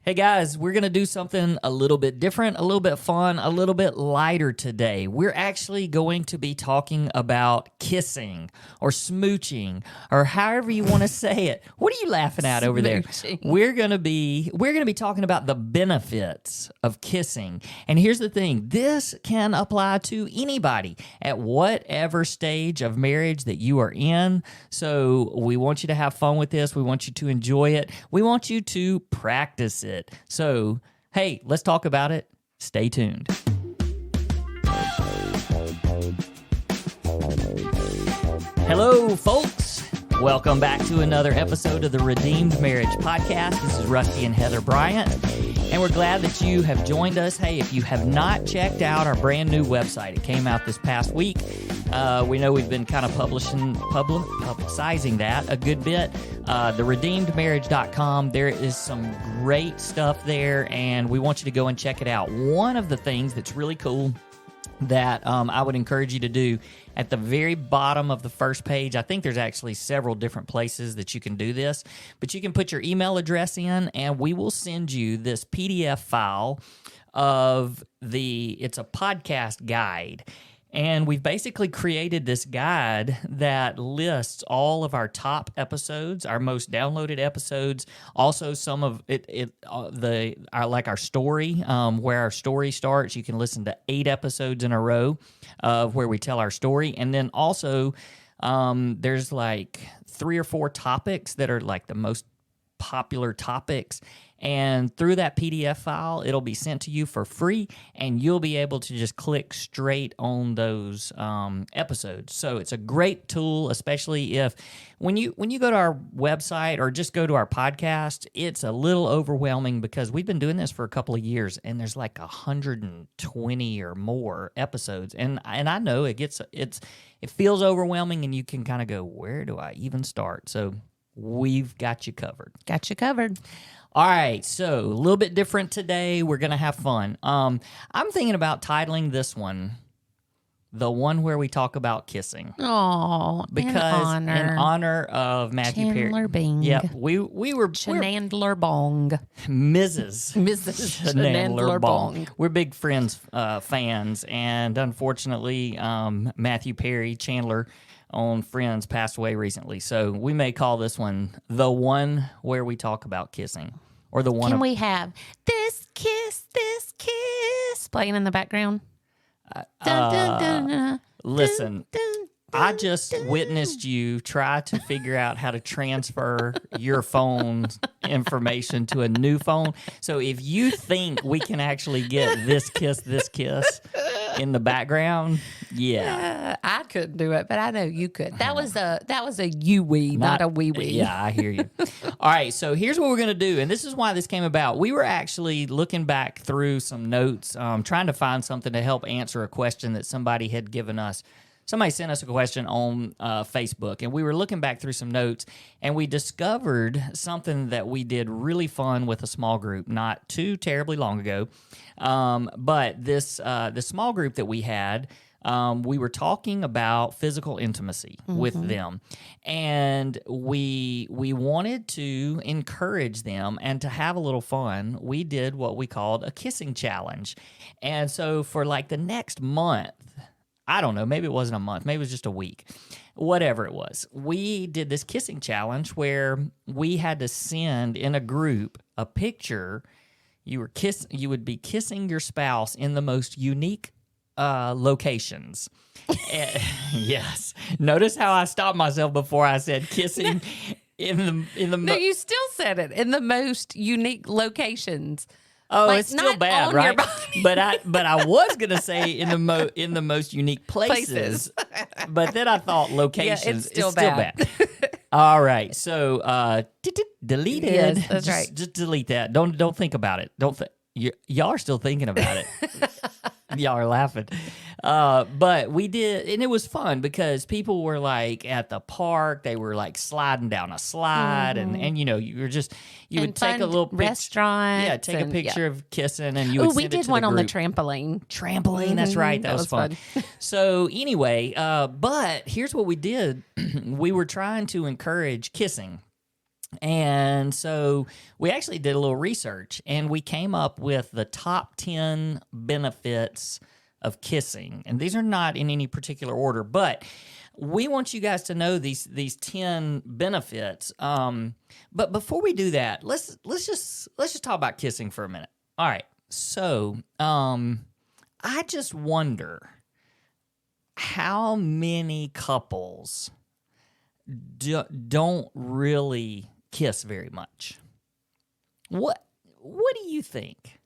Hey guys, we're going to do something a little bit different, a little bit fun, a little bit lighter today. We're actually going to be talking about kissing or smooching or however you want to say it. What are you laughing at over there? We're going to be talking about the benefits of kissing. And here's the thing, this can apply to anybody at whatever stage of marriage that you are in. So we want you to have fun with this. We want you to enjoy it. We want you to practice it. So, hey, let's talk about it. Stay tuned. Hello, folks. Welcome back to another episode of the Redeemed Marriage Podcast. This is Rusty and Heather Bryant, and we're glad that you have joined us. Hey, if you have not checked out our brand new website, it came out this past week. We know we've been kind of publicizing that a good bit. TheRedeemedMarriage.com. There is some great stuff there, and we want you to go and check it out. One of the things that's really cool that I would encourage you to do at the very bottom of the first page, I think there's actually several different places that you can do this, but you can put your email address in, and we will send you this PDF file of it's a podcast guide. And we've basically created this guide that lists all of our top episodes, our most downloaded episodes, also some of our story, where our story starts. You can listen to 8 episodes in a row of where we tell our story. And then also there's like 3 or 4 topics that are like the most popular topics. And through that PDF file, it'll be sent to you for free, and you'll be able to just click straight on those episodes. So it's a great tool, especially if when you go to our website or just go to our podcast, it's a little overwhelming because we've been doing this for a couple of years, and there's like 120 or more episodes. And I know it feels overwhelming, and you can kind of go, where do I even start? So we've got you covered. Got you covered. All right, so a little bit different today. We're going to have fun. I'm thinking about titling this one, the one where we talk about kissing. Oh, because in honor of Matthew Perry. Chandler Bing. Yep, we were Shenandler Bong. Mrs. Shenandler Bong. We're big Friends fans, and unfortunately, Matthew Perry, Chandler on Friends, passed away recently. So we may call this one the one where we talk about kissing. Or the one. Can we have this kiss playing in the background? Listen, I just witnessed you try to figure out how to transfer your phone's information to a new phone. So if you think we can actually get this kiss in the background, yeah. I couldn't do it, but I know you could. That was a you-wee, not a wee-wee. Yeah, I hear you. All right, so here's what we're going to do, and this is why this came about. We were actually looking back through some notes, trying to find something to help answer a question that somebody had given us. Somebody sent us a question on Facebook, and we were looking back through some notes, and we discovered something that we did really fun with a small group not too terribly long ago. But this small group that we had, we were talking about physical intimacy with them, and we wanted to encourage them and to have a little fun. We did what we called a kissing challenge, and so for like the next month, I don't know, maybe it wasn't a month, maybe it was just a week, whatever it was. We did this kissing challenge where we had to send in a group a picture. You would be kissing your spouse in the most unique locations. Yes. Notice how I stopped myself before I said kissing in the No, you still said it, in the most unique locations. Oh, like, it's still bad, right? But I was gonna say in the most unique places. But then I thought locations. Yeah, it's still bad. All right, so deleted. Yes, that's right. Just delete that. Don't think about it. Y'all are still thinking about it. Y'all are laughing. But we did, and it was fun because people were like at the park, they were like sliding down a slide, and you would take a little restaurant. Yeah, take a picture of kissing, and you would send we it to did one the on the group. trampoline. That's right. That was fun. So anyway, but here's what we did. We were trying to encourage kissing. And so we actually did a little research, and we came up with the top 10 benefits of kissing. And these are not in any particular order, but we want you guys to know these 10 benefits. But before we do that, let's just talk about kissing for a minute. All right. So I just wonder how many couples don't really kiss very much. What do you think?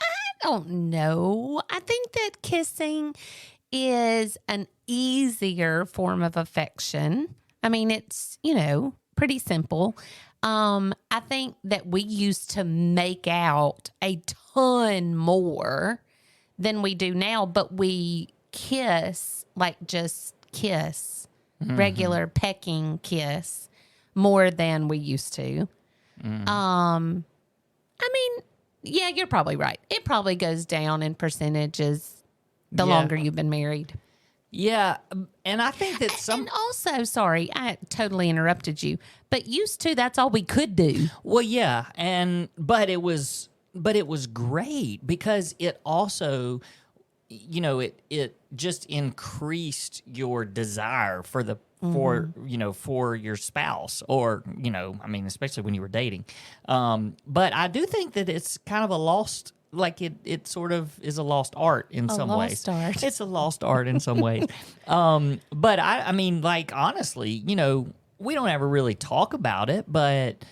I don't know. I think that kissing is an easier form of affection. I mean, it's, pretty simple. I think that we used to make out a ton more than we do now, but we kiss, like just kiss, regular pecking kiss, more than we used to. I mean, yeah, you're probably right. It probably goes down in percentages the longer you've been married. Yeah, and I think that And also, sorry, I totally interrupted you, but used to, that's all we could do. Well, yeah, but it was great because it also, it just increased your desire for for your spouse, or I mean, especially when you were dating. But I do think that it's kind of a lost. Like it sort of is a lost art in some ways. Art. It's a lost art in some ways. But I mean, like, honestly, we don't ever really talk about it, but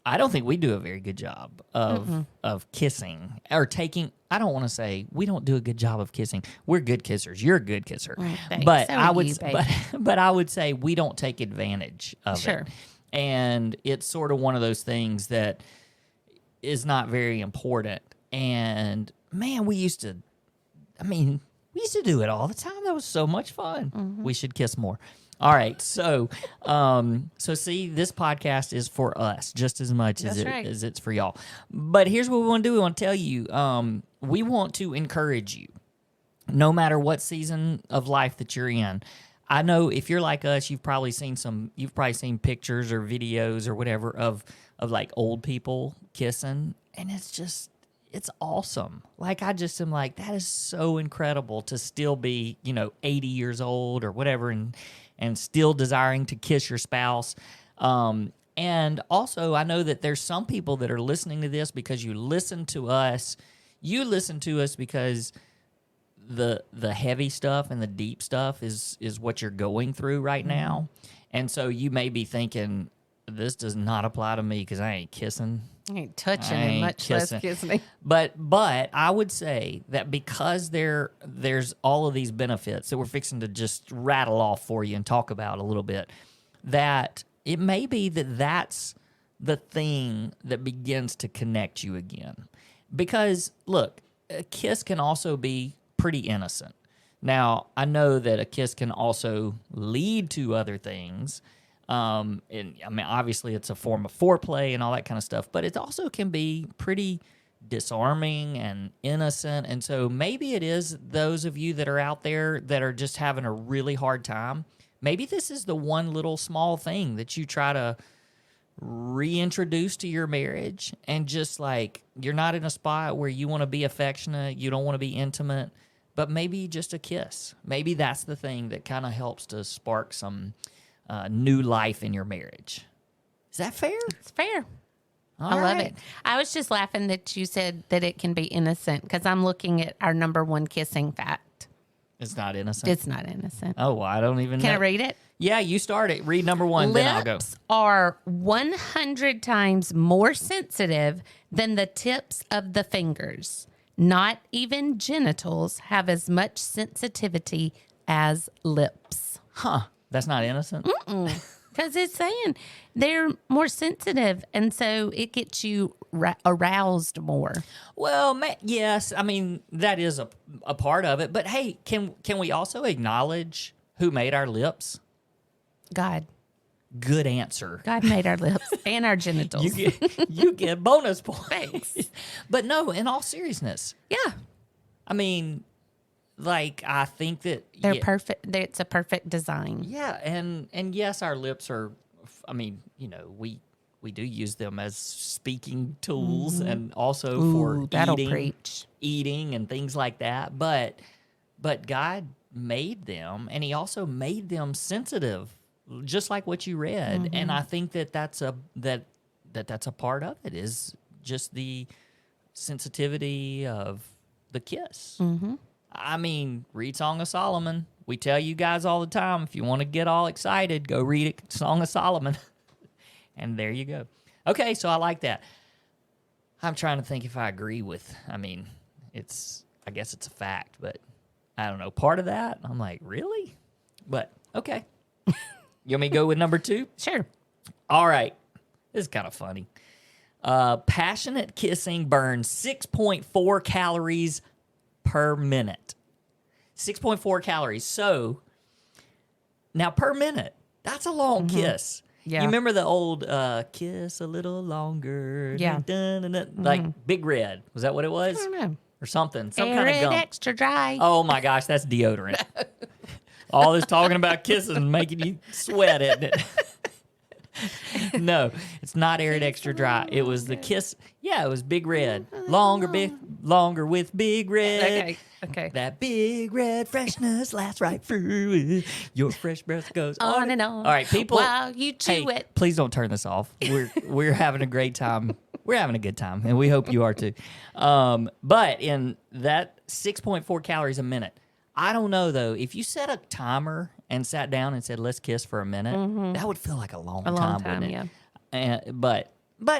I don't think we do a very good job of kissing or taking. I don't want to say we don't do a good job of kissing. We're good kissers. You're a good kisser. Thanks. But So I would, you, babe. but I would say we don't take advantage of Sure. it. And it's sort of one of those things that is not very important. And man, we used to do it all the time. That was so much fun. We should kiss more. All right. So, see, this podcast is for us just as much as it's for y'all. But here's what we want to do. We want to tell you, we want to encourage you, no matter what season of life that you're in. I know if you're like us, you've probably seen pictures or videos or whatever of like old people kissing, and it's awesome. Like, I just am like, that is so incredible to still be, 80 years old or whatever, and still desiring to kiss your spouse. And also, I know that there's some people that are listening to this because you listen to us. You listen to us because the heavy stuff and the deep stuff is what you're going through right now. And so you may be thinking, this does not apply to me because I ain't kissing. I ain't touching him, much less kissing. But I would say that because there's all of these benefits that we're fixing to just rattle off for you and talk about a little bit, that it may be that that's the thing that begins to connect you again. Because, look, a kiss can also be pretty innocent. Now, I know that a kiss can also lead to other things. And I mean, obviously, it's a form of foreplay and all that kind of stuff, but it also can be pretty disarming and innocent. And so maybe it is those of you that are out there that are just having a really hard time. Maybe this is the one little small thing that you try to reintroduce to your marriage, and just like, you're not in a spot where you want to be affectionate, you don't want to be intimate, but maybe just a kiss. Maybe that's the thing that kind of helps to spark some new life in your marriage. Is that fair? It's fair. All I love right. it. I was just laughing that you said that it can be innocent, because I'm looking at our number one kissing fact. It's not innocent? It's not innocent. Oh, well, I don't even know. Can I read it? Yeah, you start it. Read number one, then I'll go. Lips are 100 times more sensitive than the tips of the fingers. Not even genitals have as much sensitivity as lips. Huh. That's not innocent? Because it's saying they're more sensitive, and so it gets you aroused more. Well, yes. I mean, that is a part of it. But hey, can we also acknowledge who made our lips? God. Good answer. God made our lips and our genitals. You get bonus points. Thanks. But no, in all seriousness. Yeah. I mean, like, I think that They're perfect. It's a perfect design. Yeah, and yes, our lips are, I mean, we we do use them as speaking tools and also Ooh, for that'll preach. eating and things like that. But God made them, and He also made them sensitive, just like what you read. And I think that's a part of it, is just the sensitivity of the kiss. I mean, read Song of Solomon. We tell you guys all the time, if you want to get all excited, go read it, Song of Solomon. And there you go. Okay, so I like that. I'm trying to think if I agree with, I guess it's a fact, but I don't know. Part of that, I'm like, really? But, okay. You want me to go with number 2? Sure. All right. This is kind of funny. Passionate kissing burns 6.4 calories per minute. 6.4 calories. So, now per minute, that's a long kiss. Yeah. You remember the old kiss a little longer? Yeah. Dun, dun, dun, like Big Red. Was that what it was? I don't know. Or something. Some Air kind of it gum. extra dry. Oh my gosh, that's deodorant. All this talking about kissing making you sweat, isn't it? No, it's not Arid Extra Dry. It was the kiss. Yeah, it was Big Red. Longer with Big Red. Okay. That Big Red freshness lasts right through it. Your fresh breath goes On and on. All right, people. While you chew it. Please don't turn this off. We're having a great time. We're having a good time, and we hope you are too. But in that 6.4 calories a minute, I don't know though. If you set a timer and sat down and said, "Let's kiss for a minute," that would feel like a long time, wouldn't it? Yeah. And, but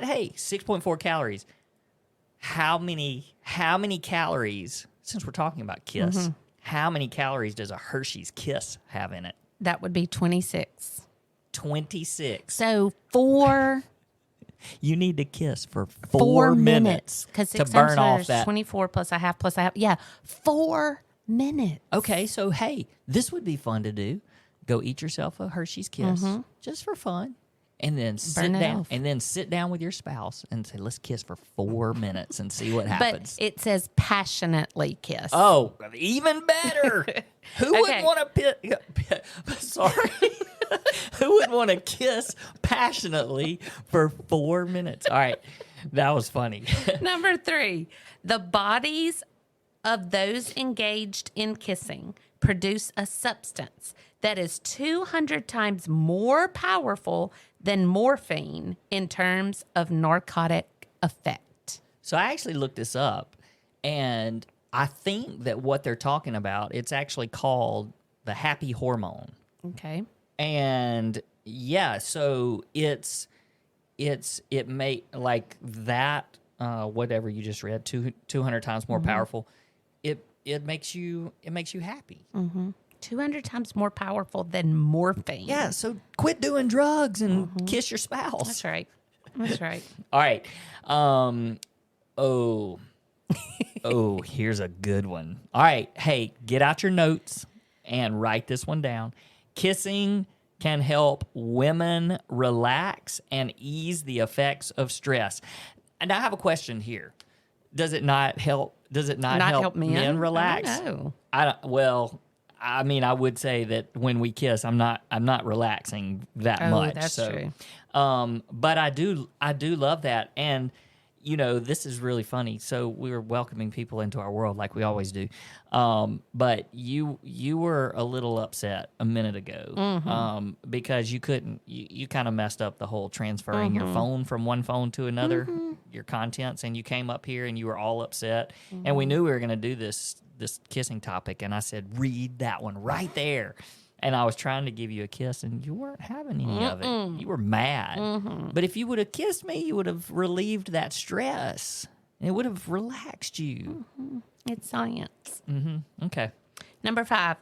hey, 6.4 calories. How many calories? Since we're talking about kiss, how many calories does a Hershey's Kiss have in it? That would be 26. 26. So 4 You need to kiss for 4 minutes because to burn off that. 24 plus a half plus a half. Yeah, 4 minutes. Okay, so hey, this would be fun to do. Go eat yourself a Hershey's Kiss just for fun, and then sit down. off. And then sit down with your spouse and say, "Let's kiss for 4 minutes and see what happens." But it says passionately kiss. Oh, even better. Who wouldn't want to sorry. Who would want to kiss passionately for 4 minutes? All right. That was funny. Number 3, the bodies of those engaged in kissing produce a substance that is 200 times more powerful than morphine in terms of narcotic effect. So I actually looked this up, and I think that what they're talking about, it's actually called the happy hormone. Okay. And yeah, so it may like that whatever you just read 200 times more powerful. It makes you happy. 200 times more powerful than morphine. Yeah, so quit doing drugs and kiss your spouse. That's right. That's right. All right. Here's a good one. All right. Hey, get out your notes and write this one down. Kissing can help women relax and ease the effects of stress. And I have a question here. Does it not help? Does it not help men relax? I don't know. Well, I mean, I would say that when we kiss, I'm not relaxing that much. That's true. But I do love that. And you know, this is really funny. So we were welcoming people into our world like we always do. But you were a little upset a minute ago because you couldn't. You kind of messed up the whole transferring your phone from one phone to another, your contents, and you came up here and you were all upset. And we knew we were going to do this kissing topic, and I said, read that one right there. And I was trying to give you a kiss, and you weren't having any of it. You were mad. But if you would have kissed me, you would have relieved that stress. It would have relaxed you. It's science. Okay. Number 5,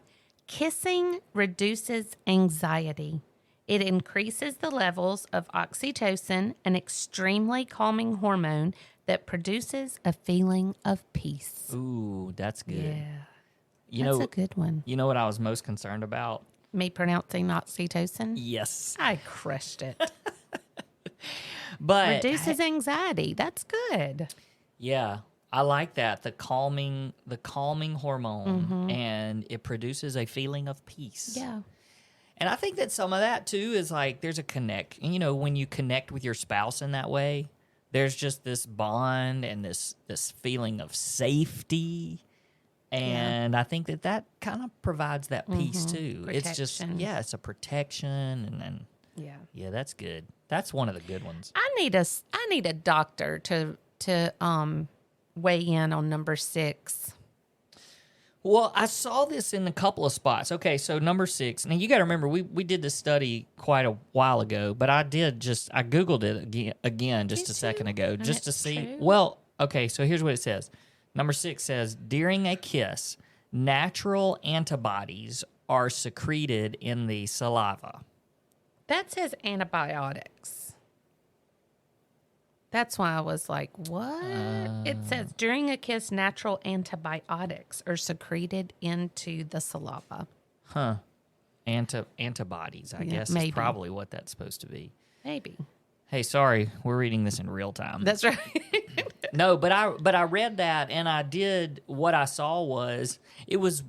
kissing reduces anxiety. It increases the levels of oxytocin, an extremely calming hormone that produces a feeling of peace. Ooh, that's good. Yeah. That's a good one. You know what I was most concerned about? Me pronouncing oxytocin? Yes. I crushed it. But reduces anxiety. That's good. Yeah. I like that. The calming hormone, and it produces a feeling of peace. Yeah. And I think that some of that too is like there's a connect. You know, when you connect with your spouse in that way, there's just this bond and this feeling of safety. And I think that kind of provides that peace too. Protection. It's just it's a protection, and yeah, that's good. That's one of the good ones. I need a doctor to weigh in on number 6. Well, I saw this in a couple of spots. Okay, so number 6. Now, you got to remember, we did this study quite a while ago, but I Googled it again just a second ago, just to see. True? Well, okay, so here's what it says. Number 6 says, during a kiss, natural antibodies are secreted in the saliva. That says antibiotics. That's why I was like, what? It says during a kiss, natural antibiotics are secreted into the saliva. Huh. Antibodies, I guess, maybe. is probably what that's supposed to be. Maybe. Hey, sorry, we're reading this in real time. That's right. No, but I read that, and I did. What I saw was it was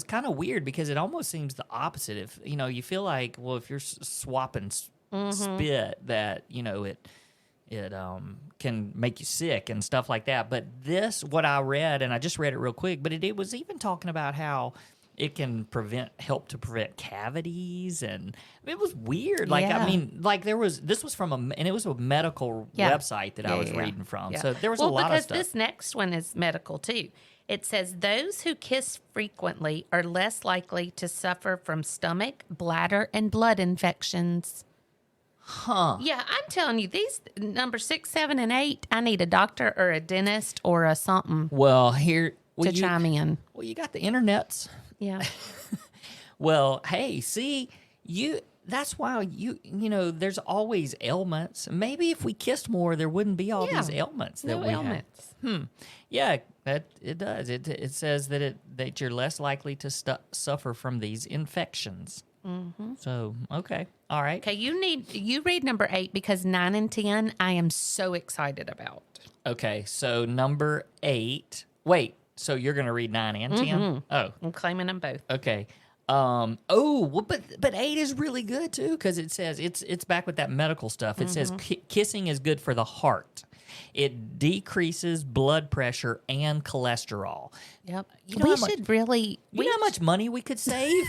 kind of weird because it almost seems the opposite. If you feel like, well, if you're swapping spit, that it can make you sick and stuff like that. But what I read, and I just read it real quick, but it was even talking about how it can help to prevent cavities, and it was weird. Like, Yeah. I mean, like this was from and it was a medical website that I was reading from. Yeah. So there was a lot of stuff. Because this next one is medical too. It says those who kiss frequently are less likely to suffer from stomach, bladder, and blood infections. Huh. Yeah, I'm telling you, these number 6, 7, and 8, I need a doctor or a dentist or a something Well, chime in. Well, you got the internets. Yeah. Well, hey, see, that's why there's always ailments. Maybe if we kissed more, there wouldn't be all these ailments that No we ailments. have. Yeah, it does. It says that you're less likely to suffer from these infections. Mm-hmm. So, okay. All right. Okay, you read number 8 because 9 and 10 I am so excited about. Okay, so number 8. Wait, so you're going to read 9 and 10? Mm-hmm. Oh. I'm claiming them both. Okay. Well, but 8 is really good too because it says it's back with that medical stuff. It says kissing is good for the heart. It decreases blood pressure and cholesterol. Yep. You know we how much- should really. You know how much money we could save?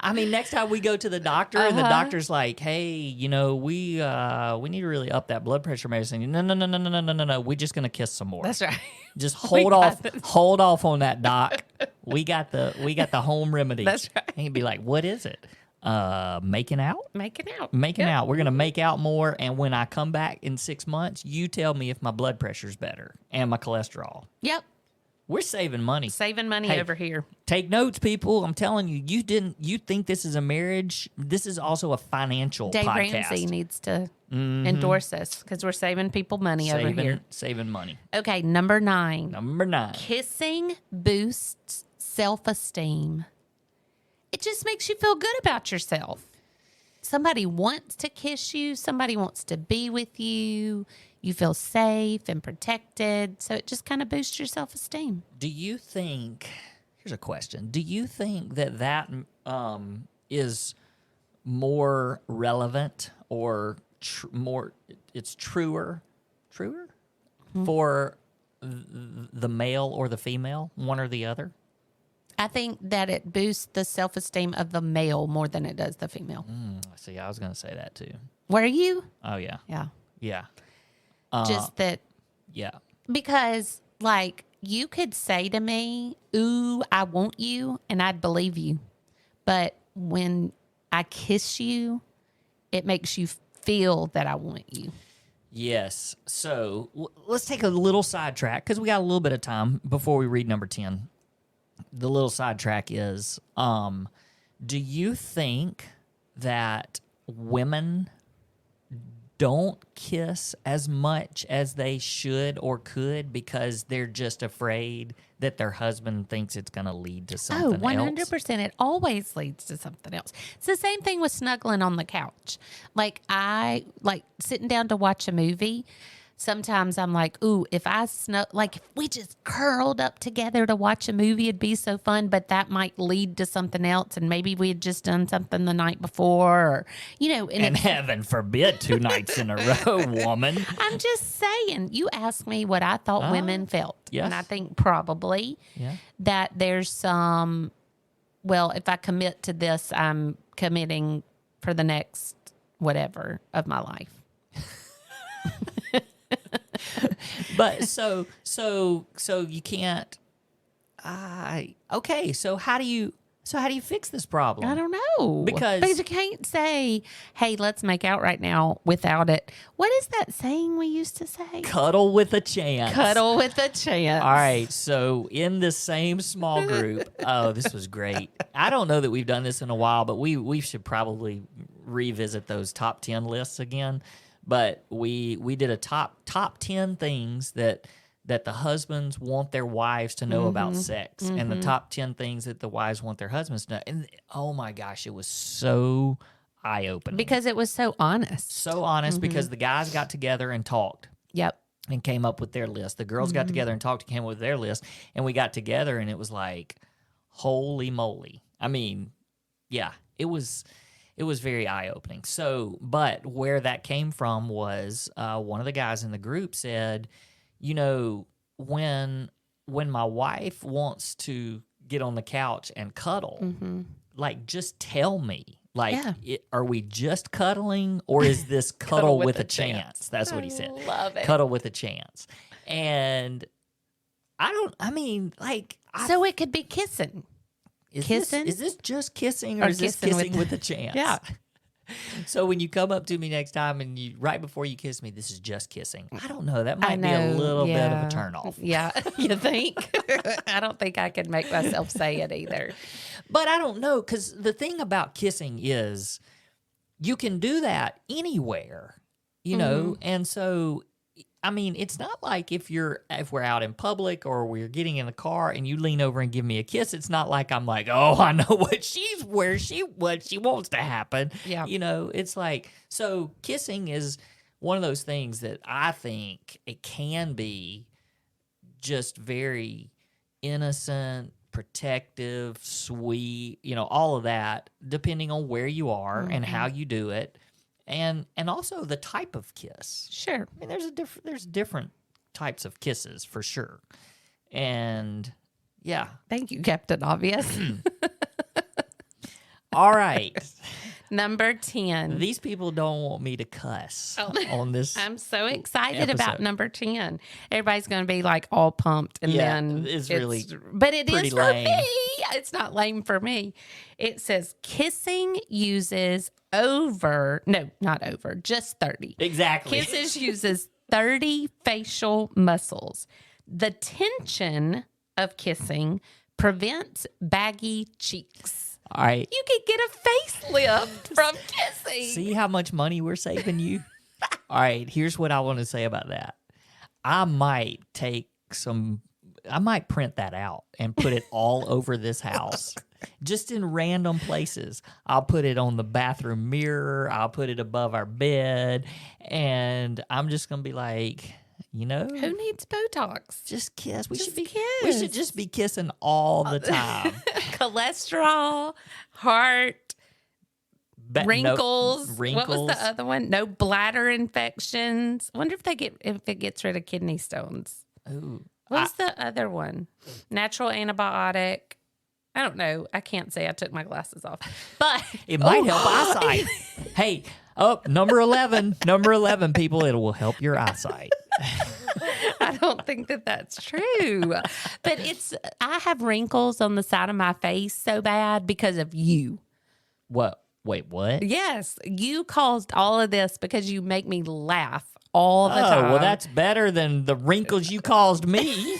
I mean, next time we go to the doctor and the doctor's like, "Hey, we need to really up that blood pressure medicine." No. We're just gonna kiss some more. That's right. Just hold off on that, doc. We got the home remedy. That's right. And he'd be like, "What is it? Making out? Making out. Making Yep. out. We're gonna make out more, and when I come back in 6 months, you tell me if my blood pressure's better and my cholesterol." Yep. We're saving money. Saving money Hey, over here. Take notes, people. I'm telling you, you think this is a marriage. This is also a financial Dave podcast. Ramsey needs to endorse us because we're saving people money over here. Saving money. Okay, number 9. Number 9. Kissing boosts self-esteem. It just makes you feel good about yourself. Somebody wants to kiss you. Somebody wants to be with you. You feel safe and protected. So it just kind of boosts your self-esteem. Do you think, here's a question. Do you think that is more relevant or it's truer for the male or the female, one or the other? I think that it boosts the self-esteem of the male more than it does the female. See, I was going to say that too. Were you? Oh, yeah. Yeah. Yeah. Just that, Yeah. because like you could say to me, "Ooh, I want you," and I'd believe you. But when I kiss you, it makes you feel that I want you. Yes. So let's take a little sidetrack because we got a little bit of time before we read number 10. The little sidetrack is, do you think that women don't kiss as much as they should or could because they're just afraid that their husband thinks it's going to lead to something else? 100%. It always leads to something else. It's the same thing with snuggling on the couch. Like I like sitting down to watch a movie. sometimes I'm like, ooh, if if we just curled up together to watch a movie, it'd be so fun, but that might lead to something else. And maybe we had just done something the night before, or, and heaven forbid 2 nights in a row, woman. I'm just saying, you asked me what I thought women felt. Yes. And I think probably that there's some, well, if I commit to this, I'm committing for the next whatever of my life. But so you can't. Okay. So how do you fix this problem? I don't know, because you can't say, "Hey, let's make out right now" without it. What is that saying we used to say? Cuddle with a chance. Cuddle with a chance. All right. So in the same small group, this was great. I don't know that we've done this in a while, but we should probably revisit those top 10 lists again. But we did a top 10 things that the husbands want their wives to know about sex, and the top 10 things that the wives want their husbands to know. And oh my gosh, it was so eye-opening. Because it was so honest. So honest, because the guys got together and talked. Yep. And came up with their list. The girls got together and talked and came up with their list. And we got together and it was like, holy moly. I mean, yeah, it was very eye-opening. So, but where that came from was one of the guys in the group said, when my wife wants to get on the couch and cuddle, like, just tell me. Like, are we just cuddling, or is this cuddle with a chance? That's what he said. Love it. Cuddle with a chance. And so it could be kissing. Is Kissing? This just kissing, or is this kissing with a chance? Yeah. So when you come up to me next time and right before you kiss me, this is just kissing. I don't know. That might be a little bit of a turnoff. Yeah. You think? I don't think I could make myself say it either. But I don't know, because the thing about kissing is you can do that anywhere, and so, I mean, it's not like if we're out in public or we're getting in the car and you lean over and give me a kiss, it's not like I'm like, oh, I know what she wants to happen. Yeah. It's like, so kissing is one of those things that I think it can be just very innocent, protective, sweet, all of that, depending on where you are and how you do it. And also the type of kiss. Sure. I mean, there's different types of kisses for sure. And yeah. Thank you, Captain Obvious. All right. Number 10. These people don't want me to cuss on this. I'm so excited episode. about number 10. Everybody's going to be like all pumped. And then but it is for lame. me. It's not lame for me. It says kissing uses just 30. Exactly. Kisses uses 30 facial muscles. The tension of kissing prevents baggy cheeks. All right. You could get a facelift from kissing. See how much money we're saving you? All right, here's what I want to say about that. I might print that out and put it all over this house. Just in random places. I'll put it on the bathroom mirror. I'll put it above our bed. And I'm just going to be like, who needs Botox? Just kiss. We should just be kissing all the time. Cholesterol, heart, wrinkles. What was the other one? No bladder infections. I wonder if it gets rid of kidney stones. Ooh. What's the other one? Natural antibiotic. I don't know. I can't say. I took my glasses off. But it might help eyesight. Hey, number 11. Number 11, people. It will help your eyesight. I don't think that's true. But I have wrinkles on the side of my face so bad because of you. What? Wait, what? Yes. You caused all of this because you make me laugh all the time. Oh, well, that's better than the wrinkles you caused me.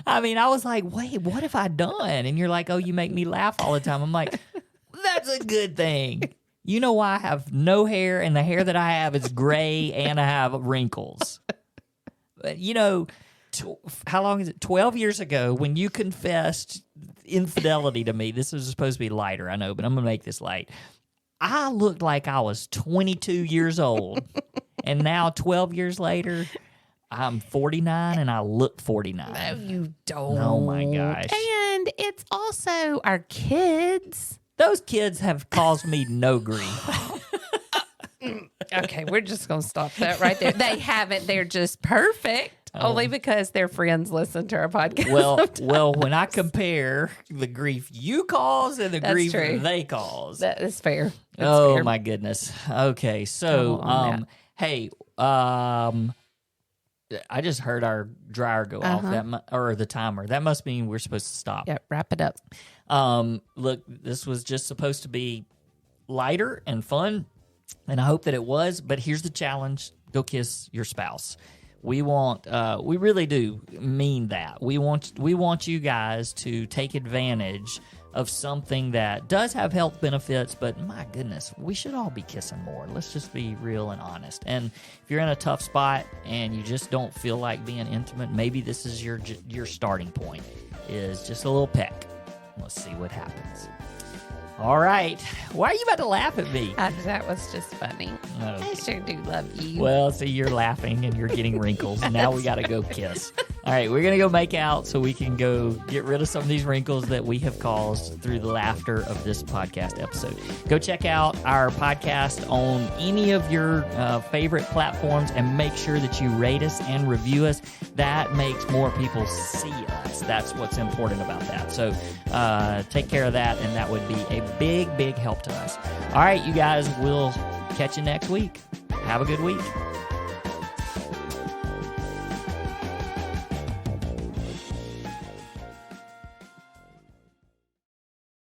I mean, I was like, wait, what have I done? And you're like, oh, you make me laugh all the time. I'm like, that's a good thing. You know why I have no hair, and the hair that I have is gray, and I have wrinkles. But, how long is it? 12 years ago, when you confessed infidelity to me, this was supposed to be lighter, I know, but I'm going to make this light. I looked like I was 22 years old. And now 12 years later, I'm 49 and I look 49. No, you don't. Oh my gosh. And it's also our kids. Those kids have caused me no grief. Okay, we're just going to stop that right there. They haven't. They're just perfect. Only because their friends listen to our podcast. Well, when I compare the grief you cause and the grief true. they cause. That is fair. That's Oh fair. my goodness. Okay, so hey, I just heard our dryer go off. Or the timer. That must mean we're supposed to stop. Yep, wrap it up. Look, this was just supposed to be lighter and fun, and I hope that it was. But here's the challenge: go kiss your spouse. We really do mean that. We want you guys to take advantage of something that does have health benefits, but my goodness, we should all be kissing more. Let's just be real and honest. And if you're in a tough spot and you just don't feel like being intimate, maybe this is your starting point, is just a little peck. Let's see what happens. All right. Why are you about to laugh at me? That was just funny. Okay. I sure do love you. Well, see, you're laughing and you're getting wrinkles. Now we got to go kiss. All right, we're going to go make out so we can go get rid of some of these wrinkles that we have caused through the laughter of this podcast episode. Go check out our podcast on any of your favorite platforms and make sure that you rate us and review us. That makes more people see us. That's what's important about that. So take care of that, and that would be a big, big help to us. All right, you guys, we'll catch you next week. Have a good week.